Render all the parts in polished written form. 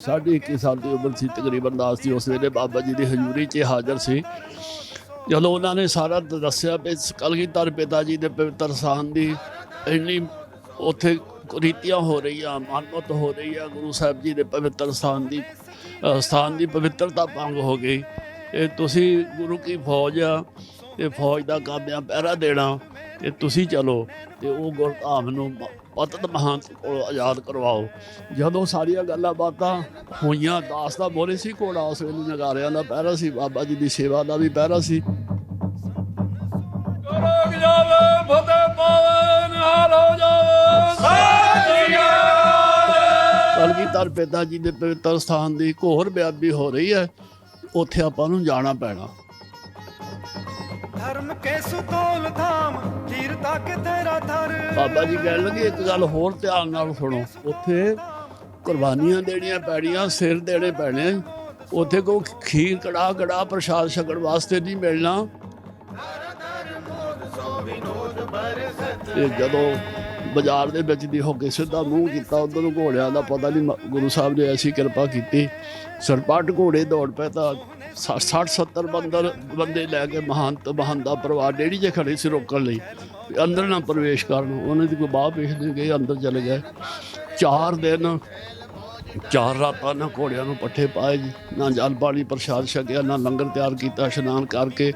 साढ़े 21 साल की उम्र सी तकरीबन दास की। उस वेले बाबा जी की हजूरी च हाज़र सी। ਜਦੋਂ ਉਹਨਾਂ ਨੇ ਸਾਰਾ ਦੱਸਿਆ ਵੀ ਕਲਗੀਧਰ ਪਿਤਾ ਜੀ ਦੇ ਪਵਿੱਤਰ ਸਥਾਨ ਦੀ ਇੰਨੀ ਉੱਥੇ ਰੀਤੀਆਂ ਹੋ ਰਹੀਆਂ, ਮਾਨਵਤ ਹੋ ਰਹੀ ਆ, ਗੁਰੂ ਸਾਹਿਬ ਜੀ ਦੇ ਪਵਿੱਤਰ ਸਥਾਨ ਦੀ ਪਵਿੱਤਰਤਾ ਭੰਗ ਹੋ ਗਈ। ਇਹ ਤੁਸੀਂ ਗੁਰੂ ਕੀ ਫੌਜ ਆ ਤੇ ਫੌਜ ਦਾ ਕੰਮ ਆ ਪਹਿਰਾ ਦੇਣਾ, ਤੇ ਤੁਸੀਂ ਚਲੋ ਤੇ ਉਹ ਗੁਰਧਾਮ ਨੂੰ ਪਤਨ ਮਹੰਤ ਕੋਲ ਆਜ਼ਾਦ ਕਰਵਾਓ। ਜਦੋਂ ਸਾਰੀਆਂ ਗੱਲਾਂ ਬਾਤਾਂ ਹੋਈਆਂ, ਦਾਸ ਦਾ ਮੋਹਰੇ ਸੀ ਘੋੜਾ, ਉਸ ਵੇਲੇ ਨਗਾਰਿਆਂ ਦਾ ਪਹਿਰਾ ਸੀ, ਬਾਬਾ ਜੀ ਦੀ ਸੇਵਾ ਦਾ ਵੀ ਪਹਿਰਾ ਸੀ। ਕਲਗੀਧਰ ਪਿਤਾ ਜੀ ਦੇ ਪਵਿੱਤਰ ਸਥਾਨ ਦੀ ਘੋਰ ਬੇਅਦਬੀ ਹੋ ਰਹੀ ਹੈ, ਉੱਥੇ ਆਪਾਂ ਨੂੰ ਜਾਣਾ ਪੈਣਾ। ਧਰਮ ਕੇ ਸੁਤੋਲ ਧਾਮ ਕੀਰਤਾ ਕੇ ਤੇਰਾ ਧਰ। ਬਾਬਾ ਜੀ ਕਹਿਣ ਲੱਗੇ ਇੱਕ ਗੱਲ ਹੋਰ ਧਿਆਨ ਨਾਲ ਸੁਣੋ, ਉੱਥੇ ਕੁਰਬਾਨੀਆਂ ਦੇਣੀਆਂ ਪੈਣੀਆਂ, ਸਿਰ ਦੇਣੇ ਪੈਣੇ। ਉੱਥੇ ਕੋਈ ਖੀਰ ਕੜਾ ਪ੍ਰਸ਼ਾਦ ਛਕਣ ਵਾਸਤੇ ਨਹੀਂ ਮਿਲਣਾ। ਤੇ ਜਦੋਂ ਬਾਜ਼ਾਰ ਦੇ ਵਿੱਚ ਦੀ ਹੋ ਕੇ ਸਿੱਧਾ ਮੂੰਹ ਕੀਤਾ ਉਧਰ ਨੂੰ, ਘੋੜਿਆਂ ਦਾ ਪਤਾ ਨਹੀਂ ਗੁਰੂ ਸਾਹਿਬ ਨੇ ਐਸੀ ਕਿਰਪਾ ਕੀਤੀ, ਸਰਪੱਟ ਘੋੜੇ ਦੌੜ ਪਏ ਤਾਂ 60-70 ਬੰਦੇ ਲੈ ਕੇ ਮਹੰਤ ਦਾ ਪਰਿਵਾਰ ਡੇੜੀ 'ਚ ਖੜੇ ਸੀ ਰੋਕਣ ਲਈ, ਅੰਦਰ ਨਾ ਪ੍ਰਵੇਸ਼ ਕਰਨ। ਉਹਨਾਂ ਦੀ ਕੋਈ ਬਾਹ ਵੇਖਦੇ ਗਏ, ਅੰਦਰ ਚਲੇ ਗਏ। 4 ਦਿਨ 4 ਰਾਤਾਂ ਨਾ ਘੋੜਿਆਂ ਨੂੰ ਪੱਠੇ ਪਾਏ ਜੀ, ਨਾ ਜਲ ਪਾਣੀ ਪ੍ਰਸ਼ਾਦ ਛਕਿਆ, ਨਾ ਲੰਗਰ ਤਿਆਰ ਕੀਤਾ। ਇਸ਼ਨਾਨ ਕਰਕੇ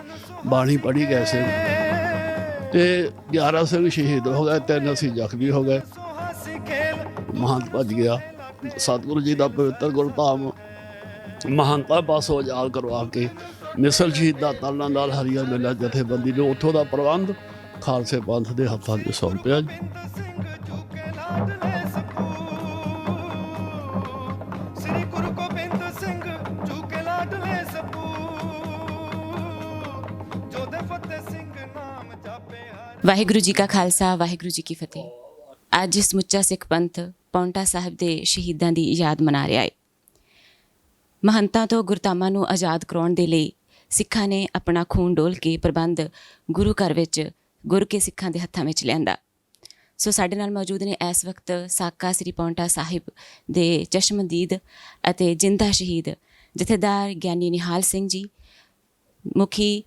ਬਾਣੀ ਪੜ੍ਹੀ ਗਏ ਸੀ ਤੇ 11 ਸਿੰਘ ਸ਼ਹੀਦ ਹੋ ਗਏ, 3 ਅਸੀਂ ਜ਼ਖਮੀ ਹੋ ਗਏ। ਮਹੰਤ ਭੱਜ ਗਿਆ। ਸਤਿਗੁਰੂ ਜੀ ਦਾ ਪਵਿੱਤਰ ਗੁਰਧਾਮ ਮਹੰਤਾਂ ਪਾਸੋਂ ਆਜ਼ਾਦ ਕਰਵਾ ਕੇ ਮਿਸਲ ਸ਼ਹੀਦਾਂ ਤਾਲਾਂ ਨਾਲ ਹਰੀਆ ਮੇਲਾ ਜਥੇਬੰਦੀ ਨੂੰ ਉੱਥੋਂ ਦਾ ਪ੍ਰਬੰਧ ਖਾਲਸੇ ਪੰਥ ਦੇ ਹੱਥਾਂ 'ਚ ਸੌਂਪਿਆ ਜੀ। ਵਾਹਿਗੁਰੂ ਜੀ ਕਾ ਖਾਲਸਾ, ਵਾਹਿਗੁਰੂ ਜੀ ਕੀ ਫਤਿਹ। ਅੱਜ ਸਮੁੱਚਾ ਸਿੱਖ ਪੰਥ ਪਾਉਂਟਾ ਸਾਹਿਬ ਦੇ ਸ਼ਹੀਦਾਂ ਦੀ ਯਾਦ ਮਨਾ ਰਿਹਾ ਹੈ। ਮਹੰਤਾਂ ਤੋਂ ਗੁਰਧਾਮਾਂ ਨੂੰ ਆਜ਼ਾਦ ਕਰਾਉਣ ਦੇ ਲਈ ਸਿੱਖਾਂ ਨੇ ਆਪਣਾ ਖੂਨ ਡੋਲ ਕੇ ਪ੍ਰਬੰਧ ਗੁਰੂ ਘਰ ਵਿੱਚ ਗੁਰ ਕੇ ਸਿੱਖਾਂ ਦੇ ਹੱਥਾਂ ਵਿੱਚ ਲਿਆਂਦਾ। ਸੋ ਸਾਡੇ ਨਾਲ ਮੌਜੂਦ ਨੇ ਇਸ ਵਕਤ ਸਾਕਾ ਸ੍ਰੀ ਪਾਉਂਟਾ ਸਾਹਿਬ ਦੇ ਚਸ਼ਮਦੀਦ ਅਤੇ ਜਿੰਦਾ ਸ਼ਹੀਦ ਜਥੇਦਾਰ ਗਿਆਨੀ ਨਿਹਾਲ ਸਿੰਘ ਜੀ, ਮੁਖੀ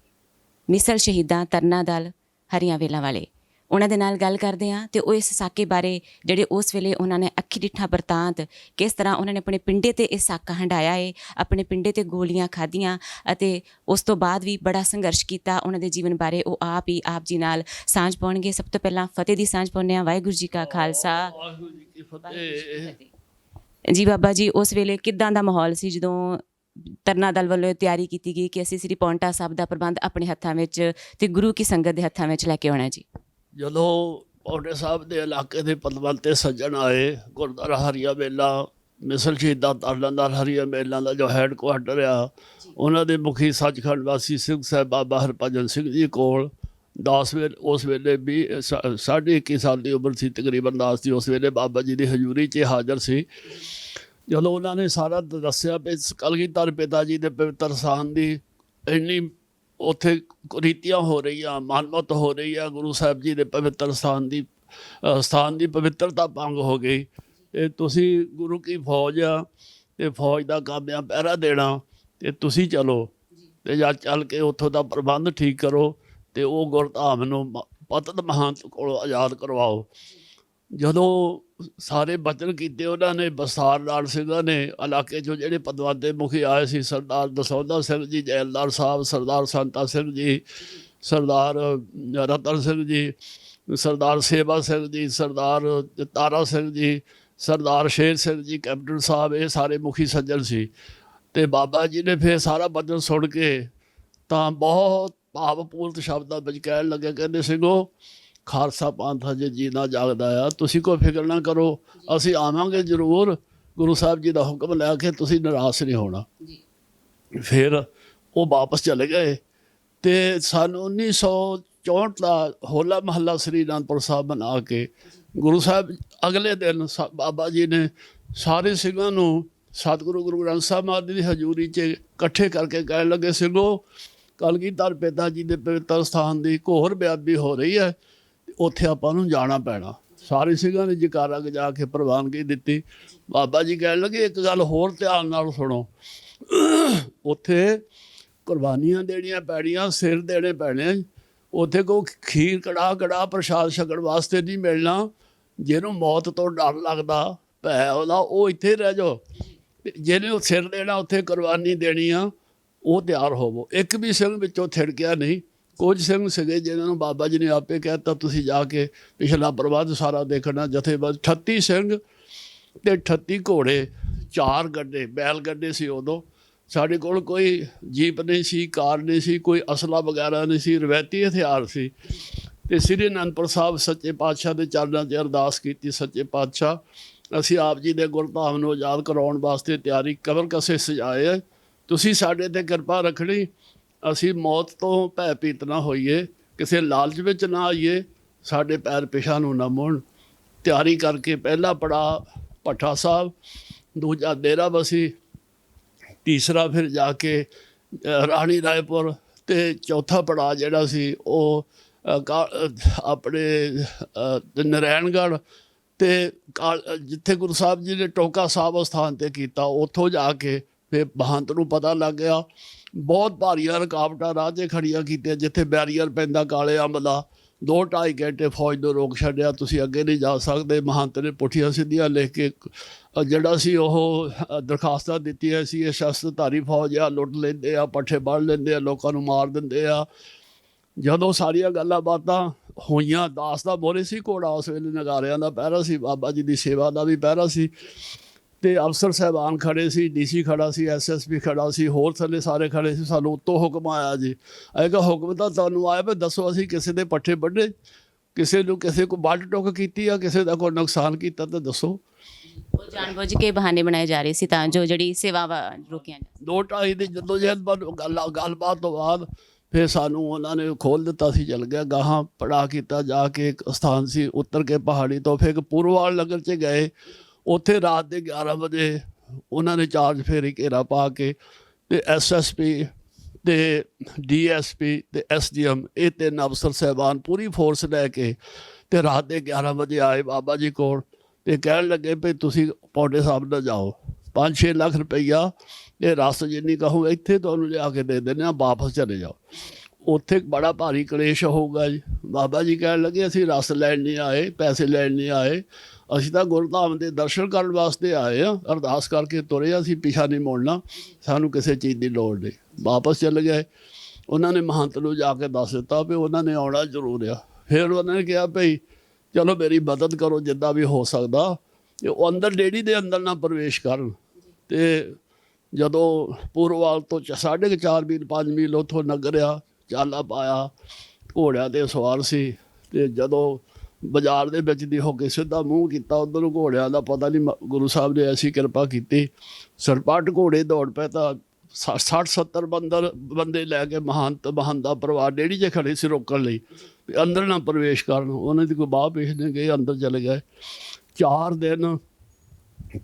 ਮਿਸਲ ਸ਼ਹੀਦਾਂ ਤਰਨਾ ਦਲ ਹਰੀਆਂ ਵੇਲਾਂ ਵਾਲੇ। ਉਹਨਾਂ ਦੇ ਨਾਲ ਗੱਲ ਕਰਦੇ ਹਾਂ ਅਤੇ ਉਹ ਇਸ ਸਾਕੇ ਬਾਰੇ ਜਿਹੜੇ ਉਸ ਵੇਲੇ ਉਹਨਾਂ ਨੇ ਅੱਖੀ ਡਿੱਠਾ ਬਰਤਾਂਤ, ਕਿਸ ਤਰ੍ਹਾਂ ਉਹਨਾਂ ਨੇ ਆਪਣੇ ਪਿੰਡੇ 'ਤੇ ਇਹ ਸਾਕਾ ਹੰਢਾਇਆ ਹੈ, ਆਪਣੇ ਪਿੰਡੇ 'ਤੇ ਗੋਲੀਆਂ ਖਾਧੀਆਂ ਅਤੇ ਉਸ ਤੋਂ ਬਾਅਦ ਵੀ ਬੜਾ ਸੰਘਰਸ਼ ਕੀਤਾ। ਉਹਨਾਂ ਦੇ ਜੀਵਨ ਬਾਰੇ ਉਹ ਆਪ ਜੀ ਨਾਲ ਸਾਂਝ ਪਾਉਣਗੇ। ਸਭ ਤੋਂ ਪਹਿਲਾਂ ਫਤਿਹ ਦੀ ਸਾਂਝ ਪਾਉਂਦੇ ਹਾਂ। ਵਾਹਿਗੁਰੂ ਜੀ ਕਾ ਖਾਲਸਾ, ਵਾਹਿਗੁਰੂ ਜੀ ਕੀ ਫਤਿਹ। ਜੀ ਬਾਬਾ ਜੀ, ਉਸ ਵੇਲੇ ਕਿੱਦਾਂ ਦਾ ਮਾਹੌਲ ਸੀ ਜਦੋਂ ਤਰਨਾ ਦਲ ਵੱਲੋਂ ਤਿਆਰੀ ਕੀਤੀ ਗਈ ਕਿ ਅਸੀਂ ਸ੍ਰੀ ਪਾਉਂਟਾ ਸਾਹਿਬ ਦਾ ਪ੍ਰਬੰਧ ਆਪਣੇ ਹੱਥਾਂ ਵਿੱਚ ਤੇ ਗੁਰੂ ਕੀ ਸੰਗਤ ਦੇ ਹੱਥਾਂ ਵਿੱਚ ਲੈ ਕੇ ਆਉਣਾ ਜੀ? ਜਦੋਂ ਪਾਉਂਟੇ ਸਾਹਿਬ ਦੇ ਇਲਾਕੇ ਦੇ ਪਤਵੰਤੇ ਸੱਜਣ ਆਏ, ਗੁਰਦੁਆਰਾ ਹਰੀਆ ਮੇਲਾ ਮਿਸਲ ਸ਼ਹੀਦਾਂ ਤਾਲਾਂਦਾਰ ਹਰੀਆ ਮੇਲਾ ਦਾ ਜੋ ਹੈੱਡਕੁਆਟਰ ਆ, ਉਹਨਾਂ ਦੇ ਮੁਖੀ ਸੱਚਖੰਡ ਵਾਸੀ ਸਿੰਘ ਸਾਹਿਬ ਬਾਬਾ ਹਰਭਜਨ ਸਿੰਘ ਜੀ ਕੋਲ ਉਸ ਵੇਲੇ ਵੀ 21.5 ਸਾਲ ਦੀ ਉਮਰ ਸੀ ਤਕਰੀਬਨ ਦਾਸ ਦੀ। ਉਸ ਵੇਲੇ ਬਾਬਾ ਜੀ ਦੀ ਹਜ਼ੂਰੀ 'ਚ ਹਾਜ਼ਰ ਸੀ। ਜਦੋਂ ਉਹਨਾਂ ਨੇ ਸਾਰਾ ਦੱਸਿਆ ਵੀ ਕਲਗੀਧਰ ਪਿਤਾ ਜੀ ਦੇ ਪਵਿੱਤਰ ਸਥਾਨ ਦੀ ਇੰਨੀ ਉੱਥੇ ਰੀਤੀਆਂ ਹੋ ਰਹੀਆਂ, ਮਾਨਵਤ ਹੋ ਰਹੀ ਆ, ਗੁਰੂ ਸਾਹਿਬ ਜੀ ਦੇ ਪਵਿੱਤਰ ਸਥਾਨ ਦੀ ਪਵਿੱਤਰਤਾ ਭੰਗ ਹੋ ਗਈ। ਇਹ ਤੁਸੀਂ ਗੁਰੂ ਕੀ ਫੌਜ ਆ ਤੇ ਫੌਜ ਦਾ ਕੰਮ ਆ ਪਹਿਰਾ ਦੇਣਾ, ਤੇ ਤੁਸੀਂ ਚਲੋ ਤੇ ਜਾਂ ਚੱਲ ਕੇ ਉੱਥੋਂ ਦਾ ਪ੍ਰਬੰਧ ਠੀਕ ਕਰੋ ਤੇ ਉਹ ਗੁਰਧਾਮ ਨੂੰ ਪਤਨ ਮਹੰਤ ਕੋਲ ਆਜ਼ਾਦ ਕਰਵਾਓ। ਜਦੋਂ ਸਾਰੇ ਬਚਨ ਕੀਤੇ ਉਹਨਾਂ ਨੇ, ਬਸਤਾਰ ਲਾਲ ਸਿੰਘਾਂ ਨੇ ਇਲਾਕੇ 'ਚੋਂ ਜਿਹੜੇ ਪਦਵੰਤੇ ਮੁਖੀ ਆਏ ਸੀ, ਸਰਦਾਰ ਦਸੌਂਦਾ ਸਿੰਘ ਜੀ ਜੈਲਦਾਰ ਸਾਹਿਬ, ਸਰਦਾਰ ਸੰਤਾ ਸਿੰਘ ਜੀ, ਸਰਦਾਰ ਰਤਨ ਸਿੰਘ ਜੀ, ਸਰਦਾਰ ਸੇਵਾ ਸਿੰਘ ਜੀ, ਸਰਦਾਰ ਤਾਰਾ ਸਿੰਘ ਜੀ, ਸਰਦਾਰ ਸ਼ੇਰ ਸਿੰਘ ਜੀ ਕੈਪਟਨ ਸਾਹਿਬ, ਇਹ ਸਾਰੇ ਮੁਖੀ ਸੱਜਣ ਸੀ। ਅਤੇ ਬਾਬਾ ਜੀ ਨੇ ਫਿਰ ਸਾਰਾ ਬਚਨ ਸੁਣ ਕੇ ਤਾਂ ਬਹੁਤ ਭਾਵਪੂਰਤ ਸ਼ਬਦਾਂ ਵਿੱਚ ਕਹਿਣ ਲੱਗੇ, ਕਹਿੰਦੇ ਸਿੰਘੋ, ਖਾਲਸਾ ਪੰਥ ਹਜੇ ਜੀਣਾ ਜਾਗਦਾ ਆ, ਤੁਸੀਂ ਕੋਈ ਫਿਕਰ ਨਾ ਕਰੋ, ਅਸੀਂ ਆਵਾਂਗੇ ਜ਼ਰੂਰ, ਗੁਰੂ ਸਾਹਿਬ ਜੀ ਦਾ ਹੁਕਮ ਲੈ ਕੇ, ਤੁਸੀਂ ਨਿਰਾਸ਼ ਨਹੀਂ ਹੋਣਾ। ਫਿਰ ਉਹ ਵਾਪਸ ਚਲੇ ਗਏ ਅਤੇ ਸੰਨ 1964 ਦਾ ਹੋਲਾ ਮਹੱਲਾ ਸ੍ਰੀ ਅਨੰਦਪੁਰ ਸਾਹਿਬ ਬਣਾ ਕੇ ਗੁਰੂ ਸਾਹਿਬ ਅਗਲੇ ਦਿਨ ਬਾਬਾ ਜੀ ਨੇ ਸਾਰੇ ਸਿੰਘਾਂ ਨੂੰ ਸਤਿਗੁਰੂ ਗੁਰੂ ਗ੍ਰੰਥ ਸਾਹਿਬ ਮਹਾਰਾਜ ਦੀ ਹਜ਼ੂਰੀ 'ਚ ਇਕੱਠੇ ਕਰਕੇ ਕਹਿਣ ਲੱਗੇ, ਸਿੰਘੋ, ਕਲਗੀਧਰ ਪਿਤਾ ਜੀ ਦੇ ਪਵਿੱਤਰ ਸਥਾਨ ਦੀ ਘੋਰ ਬੇਅਦਬੀ ਹੋ ਰਹੀ ਹੈ, ਉੱਥੇ ਆਪਾਂ ਨੂੰ ਜਾਣਾ ਪੈਣਾ। ਸਾਰੇ ਸਿੰਘਾਂ ਨੇ ਜੈਕਾਰਾ ਗਜਾ ਕੇ ਪ੍ਰਵਾਨਗੀ ਦਿੱਤੀ। ਬਾਬਾ ਜੀ ਕਹਿਣ ਲੱਗੇ ਇੱਕ ਗੱਲ ਹੋਰ ਧਿਆਨ ਨਾਲ ਸੁਣੋ, ਉੱਥੇ ਕੁਰਬਾਨੀਆਂ ਦੇਣੀਆਂ ਪੈਣੀਆਂ, ਸਿਰ ਦੇਣੇ ਪੈਣੇ, ਉੱਥੇ ਕੋਈ ਖੀਰ ਕੜਾਹ ਪ੍ਰਸ਼ਾਦ ਛਕਣ ਵਾਸਤੇ ਨਹੀਂ ਮਿਲਣਾ। ਜਿਹਨੂੰ ਮੌਤ ਤੋਂ ਡਰ ਲੱਗਦਾ ਭੈ ਉਹਦਾ, ਉਹ ਇੱਥੇ ਰਹਿ ਜਾਓ। ਜਿਹਨੇ ਉਹ ਸਿਰ ਦੇਣਾ, ਉੱਥੇ ਕੁਰਬਾਨੀ ਦੇਣੀ ਆ, ਉਹ ਤਿਆਰ ਹੋਵੋ। ਇੱਕ ਵੀ ਸਿੰਘ ਵਿੱਚੋਂ ਥਿੜਕਿਆ ਨਹੀਂ। ਕੁਝ ਸਿੰਘ ਸੀਗੇ ਜਿਨ੍ਹਾਂ ਨੂੰ ਬਾਬਾ ਜੀ ਨੇ ਆਪੇ ਕਹਿ ਦਿੱਤਾ ਤੁਸੀਂ ਜਾ ਕੇ ਪਿਛਲਾ ਪ੍ਰਬੰਧ ਸਾਰਾ ਦੇਖਣਾ। ਜਥੇਬੰਦ 38 ਸਿੰਘ ਤੇ 38 ਘੋੜੇ, 4 ਗੱਡੇ, ਬੈਲ ਗੱਡੇ ਸੀ ਉਦੋਂ। ਸਾਡੇ ਕੋਲ ਕੋਈ ਜੀਪ ਨਹੀਂ ਸੀ, ਕਾਰ ਨਹੀਂ ਸੀ, ਕੋਈ ਅਸਲਾ ਵਗੈਰਾ ਨਹੀਂ ਸੀ, ਰਵਾਇਤੀ ਹਥਿਆਰ ਸੀ। ਤੇ ਸ੍ਰੀ ਅਨੰਦਪੁਰ ਸਾਹਿਬ ਸੱਚੇ ਪਾਤਸ਼ਾਹ ਦੇ ਚਰਨਾਂ 'ਚ ਅਰਦਾਸ ਕੀਤੀ, ਸੱਚੇ ਪਾਤਸ਼ਾਹ ਅਸੀਂ ਆਪ ਜੀ ਦੇ ਗੁਰਧਾਮ ਨੂੰ ਆਜ਼ਾਦ ਕਰਾਉਣ ਵਾਸਤੇ ਤਿਆਰੀ ਕਬਰ ਕਸੇ ਸਜਾਏ ਹੈ, ਤੁਸੀਂ ਸਾਡੇ 'ਤੇ ਕਿਰਪਾ ਰੱਖਣੀ। ਅਸੀਂ ਮੌਤ ਤੋਂ ਭੈਭੀਤ ਨਾ ਹੋਈਏ, ਕਿਸੇ ਲਾਲਚ ਵਿੱਚ ਨਾ ਆਈਏ, ਸਾਡੇ ਪੈਰ ਪਿਛਾਂ ਨੂੰ ਨਾ ਮੁੜਨ। ਤਿਆਰੀ ਕਰਕੇ ਪਹਿਲਾ ਪੜਾਅ ਭੱਠਾ ਸਾਹਿਬ, ਦੂਜਾ ਡੇਰਾਬੱਸੀ, ਤੀਸਰਾ ਫਿਰ ਜਾ ਕੇ ਰਾਣੀ ਰਾਏਪੁਰ, ਤੇ ਚੌਥਾ ਪੜਾਅ ਜਿਹੜਾ ਸੀ ਉਹ ਆਪਣੇ ਨਰੈਣਗੜ੍ਹ ਤੇ ਜਿੱਥੇ ਗੁਰੂ ਸਾਹਿਬ ਜੀ ਨੇ ਟੋਕਾ ਸਾਹਿਬ ਸਥਾਨ 'ਤੇ ਕੀਤਾ, ਉੱਥੋਂ ਜਾ ਕੇ ਫਿਰ ਮਹੰਤ ਨੂੰ ਪਤਾ ਲੱਗ ਗਿਆ। ਬਹੁਤ ਭਾਰੀਆਂ ਰੁਕਾਵਟਾਂ ਰਾਹ 'ਚ ਖੜੀਆਂ ਕੀਤੀਆਂ, ਜਿੱਥੇ ਬੈਰੀਅਰ ਪੈਂਦਾ ਕਾਲੇ ਅੰਬ ਦਾ, 2-2.5 ਘੰਟੇ ਫੌਜ ਨੂੰ ਰੋਕ ਛੱਡਿਆ, ਤੁਸੀਂ ਅੱਗੇ ਨਹੀਂ ਜਾ ਸਕਦੇ। ਮਹੰਤ ਨੇ ਪੁੱਠੀਆਂ ਸਿੱਧੀਆਂ ਲਿਖ ਕੇ ਜਿਹੜਾ ਸੀ ਉਹ ਦਰਖਾਸਤਾਂ ਦਿੱਤੀਆਂ ਸੀ, ਇਹ ਸ਼ਸਤਰਧਾਰੀ ਫੌਜ ਆ, ਲੁੱਟ ਲੈਂਦੇ ਆ, ਪੱਠੇ ਵੱਢ ਲੈਂਦੇ ਆ, ਲੋਕਾਂ ਨੂੰ ਮਾਰ ਦਿੰਦੇ ਆ। ਜਦੋਂ ਸਾਰੀਆਂ ਗੱਲਾਂ ਬਾਤਾਂ ਹੋਈਆਂ, ਦਾਸ ਦਾ ਮੋਹਰੇ ਸੀ ਘੋੜਾ, ਉਸ ਵੇਲੇ ਨਗਾਰਿਆਂ ਦਾ ਪਹਿਰਾ ਸੀ, ਬਾਬਾ ਜੀ ਦੀ ਸੇਵਾ ਦਾ ਵੀ ਪਹਿਰਾ ਸੀ, ਤੇ ਅਫਸਰ ਸਾਹਿਬਾਨ ਖੜੇ ਸੀ, ਡੀਸੀ ਖੜਾ ਸੀ, SSP ਖੜਾ ਸੀ, ਹੋਰ ਥੱਲੇ ਸਾਰੇ ਖੜੇ ਸੀ। ਸਾਨੂੰ ਉੱਤੋਂ ਹੁਕਮ ਆਇਆ ਜੀ, ਆਏਗਾ ਹੁਕਮ ਤਾਂ ਤੁਹਾਨੂੰ ਆਇਆ, ਵੀ ਦੱਸੋ ਅਸੀਂ ਕਿਸੇ ਦੇ ਪੱਠੇ ਵੱਢੇ, ਕਿਸੇ ਕੋ ਵੱਢ ਟੁੱਕ ਕੀਤੀ ਆ, ਕਿਸੇ ਦਾ ਕੋਈ ਨੁਕਸਾਨ ਕੀਤਾ ਤਾਂ ਦੱਸੋ। ਉਹ ਜਾਣਬੁੱਝ ਕੇ ਬਹਾਨੇ ਬਣਾਏ ਜਾ ਰਹੇ ਸੀ ਤਾਂ ਜੋ ਜਿਹੜੀ ਸੇਵਾਵਾਂ ਰੁਕੀਆਂ ਜਾਣ। 2-2.5 ਦੀ ਜਦੋਜਹਿਦ ਗੱਲਬਾਤ ਤੋਂ ਬਾਅਦ ਫਿਰ ਸਾਨੂੰ ਉਹਨਾਂ ਨੇ ਖੋਲ੍ਹ ਦਿੱਤਾ ਸੀ, ਚੱਲ ਗਿਆ ਗਾਹਾਂ ਪੜਾ ਕੀਤਾ। ਜਾ ਕੇ ਇੱਕ ਸਥਾਨ ਸੀ, ਉਤਰ ਕੇ ਪਹਾੜੀ ਤੋਂ ਫਿਰ ਪੂਰਵਾਲ ਨਗਰ 'ਚ ਗਏ। ਉੱਥੇ ਰਾਤ ਦੇ 11 ਵਜੇ ਉਹਨਾਂ ਨੇ ਚਾਰਜ ਫੇਰੀ ਘੇਰਾ ਪਾ ਕੇ, ਤੇ SSP ਤੇ DSP ਤੇ SDM, ਇਹ 3 ਅਫਸਰ ਸਾਹਿਬਾਨ ਪੂਰੀ ਫੋਰਸ ਲੈ ਕੇ ਤੇ ਰਾਤ ਦੇ 11 ਵਜੇ ਆਏ ਬਾਬਾ ਜੀ ਕੋਲ, ਤੇ ਕਹਿਣ ਲੱਗੇ ਵੀ ਤੁਸੀਂ ਪੌਂਟੇ ਸਾਹਿਬ ਨਾਲ ਜਾਓ, 5-6 ਲੱਖ ਰੁਪਈਆ ਇਹ ਰਸ ਜਿੰਨੀ ਕਹੋ ਇੱਥੇ ਤੁਹਾਨੂੰ ਲਿਆ ਕੇ ਦੇ ਦਿੰਦੇ ਹਾਂ, ਵਾਪਸ ਚਲੇ ਜਾਓ। ਉੱਥੇ ਬੜਾ ਭਾਰੀ ਕਲੇਸ਼ ਹੋਊਗਾ ਜੀ। ਬਾਬਾ ਜੀ ਕਹਿਣ ਲੱਗੇ ਅਸੀਂ ਰਸ ਲੈਣ ਨਹੀਂ ਆਏ, ਪੈਸੇ ਲੈਣ ਨਹੀਂ ਆਏ, ਅਸੀਂ ਤਾਂ ਗੁਰਧਾਮ ਦੇ ਦਰਸ਼ਨ ਕਰਨ ਵਾਸਤੇ ਆਏ ਹਾਂ, ਅਰਦਾਸ ਕਰਕੇ ਤੁਰੇ, ਅਸੀਂ ਪਿਛਾ ਨਹੀਂ ਮੁੜਨਾ, ਸਾਨੂੰ ਕਿਸੇ ਚੀਜ਼ ਦੀ ਲੋੜ ਨਹੀਂ। ਵਾਪਸ ਚਲੇ ਗਏ। ਉਹਨਾਂ ਨੇ ਮਹੰਤ ਨੂੰ ਜਾ ਕੇ ਦੱਸ ਦਿੱਤਾ ਵੀ ਉਹਨਾਂ ਨੇ ਆਉਣਾ ਜ਼ਰੂਰ ਆ। ਫਿਰ ਉਹਨਾਂ ਨੇ ਕਿਹਾ ਭਈ ਚਲੋ ਮੇਰੀ ਮਦਦ ਕਰੋ ਜਿੱਦਾਂ ਵੀ ਹੋ ਸਕਦਾ, ਤੇ ਉਹ ਅੰਦਰ ਡੇੜੀ ਦੇ ਅੰਦਰ ਨਾ ਪ੍ਰਵੇਸ਼ ਕਰਨ। ਤੇ ਜਦੋਂ ਪੂਰਵਾਲ ਤੋਂ 4.5 ਮੀਲ 5 ਮੀਲ ਉੱਥੋਂ ਨਗਰ ਆ, ਚਾਲਾ ਪਾਇਆ, ਘੋੜਿਆਂ 'ਤੇ ਸਵਾਰ ਸੀ, ਤੇ ਜਦੋਂ ਬਾਜ਼ਾਰ ਦੇ ਵਿੱਚ ਦੀ ਹੋ ਕੇ ਸਿੱਧਾ ਮੂੰਹ ਕੀਤਾ ਉੱਧਰ ਨੂੰ, ਘੋੜਿਆਂ ਦਾ ਪਤਾ ਨਹੀਂ ਗੁਰੂ ਸਾਹਿਬ ਨੇ ਐਸੀ ਕਿਰਪਾ ਕੀਤੀ, ਸਰਪੱਟ ਘੋੜੇ ਦੌੜ ਪਏ ਤਾਂ 60-70 ਬੰਦੇ ਲੈ ਕੇ ਮਹੰਤ ਦਾ ਪਰਿਵਾਰ ਡੇੜੀ 'ਚ ਖੜੇ ਸੀ ਰੋਕਣ ਲਈ, ਅੰਦਰ ਨਾ ਪ੍ਰਵੇਸ਼ ਕਰਨ। ਉਹਨਾਂ ਦੀ ਕੋਈ ਬਾਹ ਪੇਸ਼ ਨਹੀਂ ਗਏ, ਅੰਦਰ ਚਲੇ ਗਏ। 4 ਦਿਨ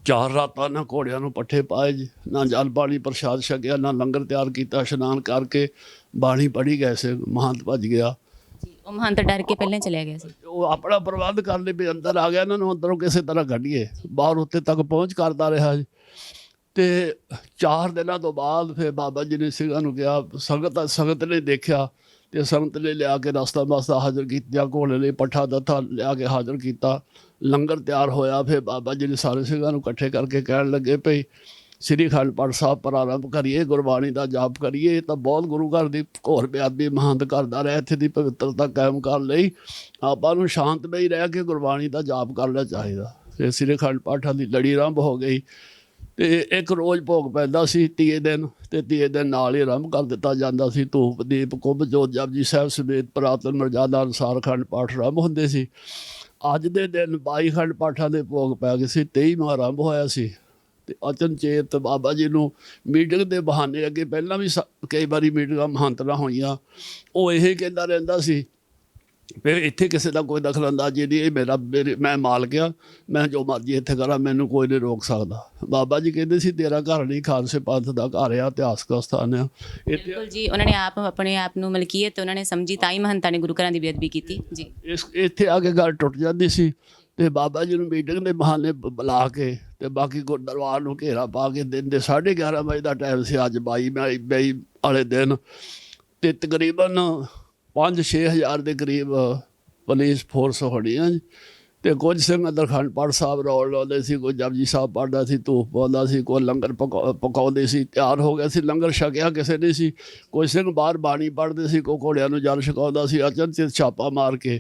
4 ਰਾਤਾਂ ਨਾ ਘੋੜਿਆਂ ਨੂੰ ਪੱਠੇ ਪਾਏ ਜੀ, ਨਾ ਜਲ ਪਾਣੀ ਪ੍ਰਸ਼ਾਦ ਛਕਿਆ, ਨਾ ਲੰਗਰ ਤਿਆਰ ਕੀਤਾ। ਇਸ਼ਨਾਨ ਕਰਕੇ ਬਾਣੀ ਪੜ੍ਹੀ ਗਏ ਸੀ, ਮਹੰਤ ਭੱਜ ਗਿਆ। ਉਹ ਮਹੰਤ ਡਰ ਕੇ ਪਹਿਲਾਂ ਚਲਿਆ ਗਿਆ ਸੀ। ਉਹ ਆਪਣਾ ਪ੍ਰਬੰਧ ਕਰਨ ਲਈ ਵੀ ਅੰਦਰ ਆ ਗਿਆ, ਇਹਨਾਂ ਨੂੰ ਅੰਦਰੋਂ ਕਿਸੇ ਤਰ੍ਹਾਂ ਕੱਢੀਏ, ਬਾਹਰ ਉੱਤੇ ਤੱਕ ਪਹੁੰਚ ਕਰਦਾ ਰਿਹਾ ਜੀ। ਤੇ 4 ਦਿਨਾਂ ਤੋਂ ਬਾਅਦ ਫਿਰ ਬਾਬਾ ਜੀ ਨੇ ਸਿੰਘਾਂ ਨੂੰ ਕਿਹਾ, ਸੰਗਤ ਨੇ ਦੇਖਿਆ ਤੇ ਸੰਗਤ ਨੇ ਲਿਆ ਕੇ ਰਸਤਾ ਮਸਤਾ ਹਾਜ਼ਰ ਕੀਤੀਆਂ, ਘੋੜੇ ਲਈ ਪੱਠਾ ਦੱਥਾ ਲਿਆ ਕੇ ਹਾਜ਼ਰ ਕੀਤਾ, ਲੰਗਰ ਤਿਆਰ ਹੋਇਆ। ਫਿਰ ਬਾਬਾ ਜੀ ਨੇ ਸਾਰੇ ਸਿੰਘਾਂ ਨੂੰ ਇਕੱਠੇ ਕਰਕੇ ਕਹਿਣ ਲੱਗੇ ਭਈ ਸ੍ਰੀ ਅਖੰਡ ਪਾਠ ਸਾਹਿਬ ਪ੍ਰਾਰੰਭ ਕਰੀਏ, ਗੁਰਬਾਣੀ ਦਾ ਜਾਪ ਕਰੀਏ। ਇਹ ਤਾਂ ਬਹੁਤ ਗੁਰੂ ਘਰ ਦੀ ਘੋਰ ਬੇਅਦਬੀ ਮਹੰਤ ਕਰਦਾ ਰਿਹਾ, ਇੱਥੇ ਦੀ ਪਵਿੱਤਰਤਾ ਕਾਇਮ ਕਰਨ ਲਈ ਆਪਾਂ ਨੂੰ ਸ਼ਾਂਤਮਈ ਰਹਿ ਕੇ ਗੁਰਬਾਣੀ ਦਾ ਜਾਪ ਕਰਨਾ ਚਾਹੀਦਾ। ਫਿਰ ਸ੍ਰੀ ਅਖੰਡ ਪਾਠਾਂ ਦੀ ਲੜੀ ਆਰੰਭ ਹੋ ਗਈ, ਤੇ ਇੱਕ ਰੋਜ਼ ਭੋਗ ਪੈਂਦਾ ਸੀ 30 ਦਿਨ, ਤੇ 30 ਦਿਨ ਨਾਲ ਹੀ ਆਰੰਭ ਕਰ ਦਿੱਤਾ ਜਾਂਦਾ ਸੀ। ਧੂਪ ਦੀਪ ਕੁੰਭ ਜੋਤ ਜਪਜੀ ਸਾਹਿਬ ਸਮੇਤ ਪੁਰਾਤਨ ਮਰਜ਼ਾਦਾ ਅਨੁਸਾਰ ਅਖੰਡ ਪਾਠ ਆਰੰਭ ਹੁੰਦੇ ਸੀ। ਅੱਜ ਦੇ ਦਿਨ 22 ਅਖੰਡ ਪਾਠਾਂ ਦੇ ਭੋਗ ਪੈ ਗਏ ਸੀ, 23ਵਾਂ ਆਰੰਭ ਹੋਇਆ ਸੀ। ਤੇ ਅਚਨਚੇਤ ਬਾਬਾ ਜੀ ਨੂੰ ਮੀਟਿੰਗ ਦੇ ਬਹਾਨੇ, ਅੱਗੇ ਪਹਿਲਾਂ ਵੀ ਕਈ ਵਾਰੀ ਮੀਟਿੰਗਾਂ ਮਹੰਤ ਨਾਲ ਹੋਈਆਂ, ਉਹ ਇਹ ਕਹਿੰਦਾ ਰਹਿੰਦਾ ਸੀ ਫਿਰ ਇੱਥੇ ਕਿਸੇ ਦਾ ਕੋਈ ਦਖਲ ਅੰਦਾਜ਼ੀ ਨਹੀਂ, ਇਹ ਮੈਂ ਮਾਲਕ ਆ, ਮੈਂ ਜੋ ਮਰਜ਼ੀ ਇੱਥੇ ਕਰਾਂ, ਮੈਨੂੰ ਕੋਈ ਨਹੀਂ ਰੋਕ ਸਕਦਾ। ਬਾਬਾ ਜੀ ਕਹਿੰਦੇ ਸੀ ਤੇਰਾ ਘਰ ਨਹੀਂ, ਖਾਲਸੇ ਪੰਥ ਦਾ ਘਰ ਆ, ਇਤਿਹਾਸਕ ਸਥਾਨ ਆ ਬਿਲਕੁਲ ਜੀ। ਉਹਨਾਂ ਨੇ ਆਪਣੇ ਆਪ ਨੂੰ ਮਲਕੀਅਤ ਉਹਨਾਂ ਨੇ ਸਮਝੀ, ਤਾਂ ਹੀ ਮਹੰਤਾਂ ਨੇ ਗੁਰੂ ਘਰਾਂ ਦੀ ਬੇਅਦਬੀ ਕੀਤੀ ਜੀ। ਇੱਥੇ ਆ ਕੇ ਗੱਲ ਟੁੱਟ ਜਾਂਦੀ ਸੀ। ਤੇ ਬਾਬਾ ਜੀ ਨੂੰ ਮੀਟਿੰਗ ਦੇ ਬਹਾਨੇ ਬੁਲਾ ਕੇ ਤੇ ਬਾਕੀ ਦਰਬਾਰ ਨੂੰ ਘੇਰਾ ਪਾ ਕੇ ਦਿਨ ਦੇ 11:30 ਵਜੇ ਦਾ ਟਾਈਮ ਸੀ ਅੱਜ 22 ਵਾਲੇ ਦਿਨ। ਤੇ ਤਕਰੀਬਨ 5-6 ਹਜ਼ਾਰ ਦੇ ਕਰੀਬ ਪੁਲਿਸ ਫੋਰਸ ਹੋਣੀ ਆ ਜੀ। ਤੇ ਕੁਝ ਸਿੰਘ ਅੰਦਰ ਅਖੰਡ ਪਾਠ ਸਾਹਿਬ ਰੋਲ ਲਾਉਂਦੇ ਸੀ, ਕੋਈ ਜਪਜੀ ਸਾਹਿਬ ਪੜ੍ਹਦਾ ਸੀ, ਧੂਪ ਪਾਉਂਦਾ ਸੀ, ਕੋਈ ਲੰਗਰ ਪਕਾਉਂਦੇ ਸੀ। ਤਿਆਰ ਹੋ ਗਿਆ ਸੀ, ਲੰਗਰ ਛਕਿਆ ਕਿਸੇ ਨੇ ਸੀ। ਕੋਈ ਸਿੰਘ ਬਾਹਰ ਬਾਣੀ ਪੜ੍ਹਦੇ ਸੀ, ਕੋਈ ਘੋੜਿਆਂ ਨੂੰ ਜਲ ਛਕਾਉਂਦਾ ਸੀ। ਅਚਨਚੇਤ ਛਾਪਾ ਮਾਰ ਕੇ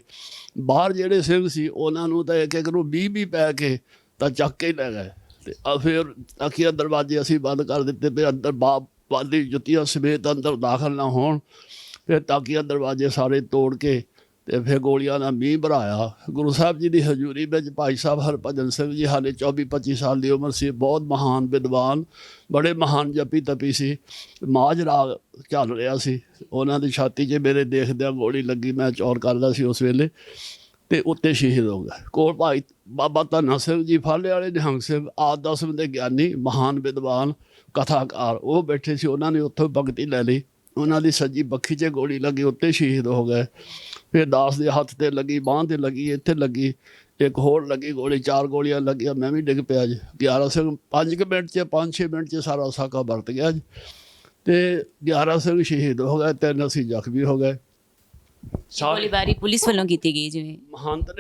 ਬਾਹਰ ਜਿਹੜੇ ਸਿੰਘ ਸੀ ਉਹਨਾਂ ਨੂੰ ਤਾਂ ਇੱਕ ਨੂੰ 20 ਪੈ ਕੇ ਤਾਂ ਚੱਕ ਕੇ ਹੀ ਲੈ ਗਏ। ਤੇ ਫਿਰ ਤਾਕੀਆਂ ਦਰਵਾਜ਼ੇ ਅਸੀਂ ਬੰਦ ਕਰ ਦਿੱਤੇ ਵੀ ਅੰਦਰ ਬਾਦੀ ਜੁੱਤੀਆਂ ਸਮੇਤ ਅੰਦਰ ਦਾਖਲ ਨਾ ਹੋਣ। ਫਿਰ ਤਾਕੀਆਂ ਦਰਵਾਜ਼ੇ ਸਾਰੇ ਤੋੜ ਕੇ ਤੇ ਫਿਰ ਗੋਲੀਆਂ ਦਾ ਮੀਂਹ ਭਰਾਇਆ। ਗੁਰੂ ਸਾਹਿਬ ਜੀ ਦੀ ਹਜ਼ੂਰੀ ਵਿੱਚ ਭਾਈ ਸਾਹਿਬ ਹਰਭਜਨ ਸਿੰਘ ਜੀ ਹਾਲੇ 24-25 ਸਾਲ ਦੀ ਉਮਰ ਸੀ, ਬਹੁਤ ਮਹਾਨ ਵਿਦਵਾਨ, ਬੜੇ ਮਹਾਨ ਜਪੀ ਤਪੀ ਸੀ। ਮਾਝ ਰਾਗ ਚੱਲ ਰਿਹਾ ਸੀ, ਉਹਨਾਂ ਦੀ ਛਾਤੀ 'ਚ ਮੇਰੇ ਦੇਖਦਿਆਂ ਗੋਲੀ ਲੱਗੀ। ਮੈਂ ਚੌਰ ਕਰਦਾ ਸੀ ਉਸ ਵੇਲੇ ਤੇ ਉੱਤੇ ਸ਼ਹੀਦ ਹੋ ਗਏ। ਕੋਲ ਭਾਈ ਬਾਬਾ ਧੰਨਾ ਸਿੰਘ ਜੀ ਫਾਲੇ ਵਾਲੇ, ਨਿਹੰਗ ਸਿੰਘ ਆਦਿ ਦਸਮ ਦੇ ਗਿਆਨੀ, ਮਹਾਨ ਵਿਦਵਾਨ, ਕਥਾਕਾਰ, ਉਹ ਬੈਠੇ ਸੀ। ਉਹਨਾਂ ਨੇ ਉੱਥੋਂ ਭਗਤੀ ਲੈ ਲਈ। ਉਹਨਾਂ ਦੀ ਸੱਜੀ ਬੱਖੀ 'ਚ ਗੋਲੀ ਲੱਗੀ, ਉੱਤੇ ਸ਼ਹੀਦ ਹੋ ਗਏ। ਫਿਰ ਦਾਸ ਦੇ ਹੱਥ 'ਤੇ ਲੱਗੀ, ਬਾਂਹ 'ਤੇ ਲੱਗੀ, ਇੱਥੇ ਲੱਗੀ, ਇੱਕ ਹੋਰ ਲੱਗੀ ਗੋਲੀ। 4 ਗੋਲੀਆਂ ਲੱਗੀਆਂ, ਮੈਂ ਵੀ ਡਿੱਗ ਪਿਆ ਜੀ। 11 ਸਿੰਘ 5 ਮਿੰਟ 'ਚ 5-6 ਮਿੰਟ 'ਚ ਸਾਰਾ ਸਾਕਾ ਵਰਤ ਗਿਆ ਜੀ। ਤੇ 11 ਸਿੰਘ ਸ਼ਹੀਦ ਹੋ ਗਏ, 3 ਅਸੀਂ ਜ਼ਖਮੀ ਹੋ ਗਏ। ਗੋਲੀਬਾਰੀ ਪੁਲਿਸ ਵੱਲੋਂ ਕੀਤੀ ਗਈ ਜਿਵੇਂ ਮਹੰਤ